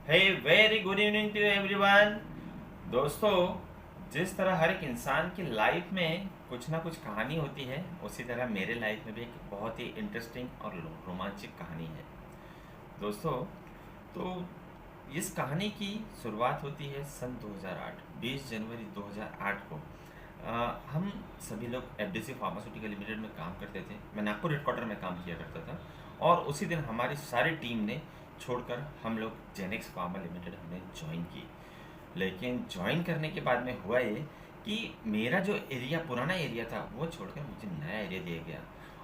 Hey very good evening to everyone. दोस्तों, जिस तरह हर एक इंसान की लाइफ में कुछ ना कुछ कहानी होती है, उसी तरह मेरे लाइफ में भी एक बहुत ही इंटरेस्टिंग और रोमांचक कहानी है। दोस्तों, तो इस कहानी की शुरुआत होती है सन 2008, 20 जनवरी 2008 को। हम सभी लोग एफडीसी फार्मास्यूटिकल लिमिटेड में काम करते थे। मैं नागपुर हेडक्वार्टर में काम किया करता था और उसी दिन हमारी सारी टीम ने छोड़कर हम लोग जेनेक्स फार्मा लिमिटेड हमने ज्वाइन की। लेकिन ज्वाइन करने के बाद में हुआ ये कि मेरा जो एरिया, पुराना एरिया था, वो छोड़कर मुझे नया एरिया दिया गया।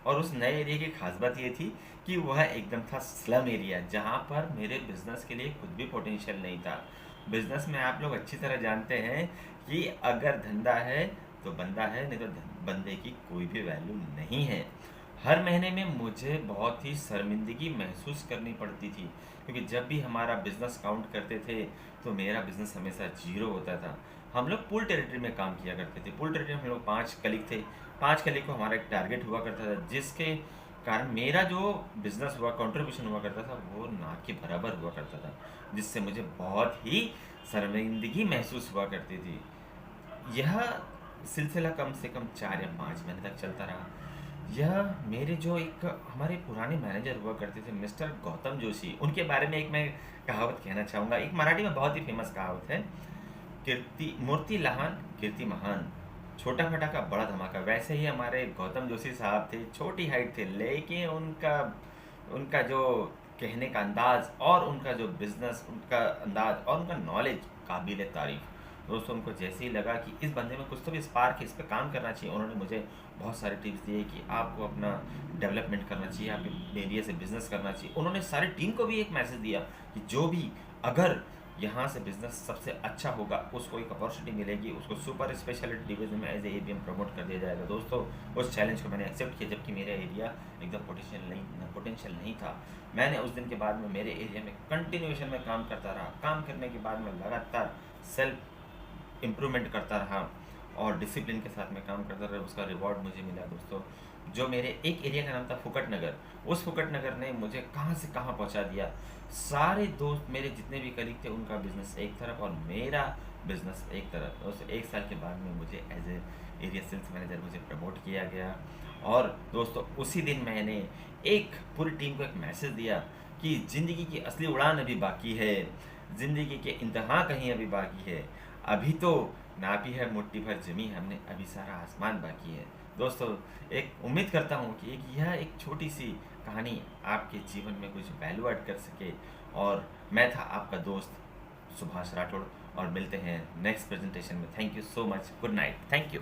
और उस नए एरिया की खास बात ये थी कि वह एकदम था स्लम एरिया, जहाँ पर मेरे बिजनेस के लिए कुछ भी पोटेंशियल नहीं था। बिजनेस में आप लोग अच्छी तरह जानते हैं कि अगर धंधा है तो बंदा है, नहीं तो बंदे की कोई भी वैल्यू नहीं है। हर महीने में मुझे बहुत ही शर्मिंदगी महसूस करनी पड़ती थी, क्योंकि जब भी हमारा बिजनेस काउंट करते थे तो मेरा बिजनेस हमेशा जीरो होता था। हम लोग पूल टेरिटरी में काम किया करते थे। पूल टेरिटरी में हम लोग 5 कलीग थे। 5 कलीग को हमारा एक टारगेट हुआ करता था, जिसके कारण मेरा जो बिजनेस हुआ, कंट्रीब्यूशन हुआ करता था, वो ना के बराबर हुआ करता था, जिससे मुझे बहुत ही शर्मिंदगी महसूस हुआ करती थी। यह सिलसिला कम से कम 4 या 5 महीने तक चलता रहा। यह मेरे जो एक हमारे पुराने मैनेजर हुआ करते थे, मिस्टर गौतम जोशी, उनके बारे में एक मैं कहावत कहना चाहूँगा। एक मराठी में बहुत ही फेमस कहावत है, कीर्ति मूर्ति लहान कीर्ति महान, छोटा फटाका बड़ा धमाका। वैसे ही हमारे गौतम जोशी साहब थे, छोटी हाइट थे, लेकिन उनका उनका जो कहने का अंदाज और उनका जो बिजनेस, उनका अंदाज और उनका नॉलेज काबिल तारीफ। दोस्तों, उनको जैसे ही लगा कि इस बंदे में कुछ तो भी स्पार्क है, इस पर काम करना चाहिए, उन्होंने मुझे बहुत सारे टिप्स दिए कि आपको अपना डेवलपमेंट करना चाहिए, आप एरिया से बिजनेस करना चाहिए। उन्होंने सारी टीम को भी एक मैसेज दिया कि जो भी अगर यहाँ से बिजनेस सबसे अच्छा होगा, उसको एक अपॉर्चुनिटी मिलेगी, उसको सुपर स्पेशलिटी डिवीजन में एज ए एबीएम प्रमोट कर दिया जाएगा। दोस्तों, उस चैलेंज को मैंने एक्सेप्ट किया, जबकि मेरा एरिया एकदम पोटेंशियल नहीं था। मैंने उस दिन के बाद में मेरे एरिया में कंटिन्यूएशन में काम करता रहा। काम करने के बाद में लगातार सेल्फ इम्प्रूवमेंट करता रहा और डिसिप्लिन के साथ में काम करता रहा। उसका रिवॉर्ड मुझे मिला। दोस्तों, जो मेरे एक एरिया का नाम था फुकट नगर, उस फुकट नगर ने मुझे कहाँ से कहाँ पहुँचा दिया। सारे दोस्त मेरे जितने भी कलीग थे, उनका बिजनेस एक तरफ और मेरा बिजनेस एक तरफ। दोस्तों, 1 साल के बाद में मुझे as a area sales manager मुझे प्रमोट किया गया। और दोस्तों, उसी दिन मैंने एक पूरी टीम को एक मैसेज दिया कि ज़िंदगी की असली उड़ान अभी बाकी है, ज़िंदगी के इंतहा कहीं अभी बाकी है। अभी तो नापी है मुट्ठी भर जमी हमने, अभी सारा आसमान बाकी है। दोस्तों, एक उम्मीद करता हूँ कि यह एक छोटी सी कहानी आपके जीवन में कुछ वैल्यू ऐड कर सके। और मैं था आपका दोस्त सुभाष राठौड़, और मिलते हैं नेक्स्ट प्रेजेंटेशन में। Thank you so much. Good night. Thank you.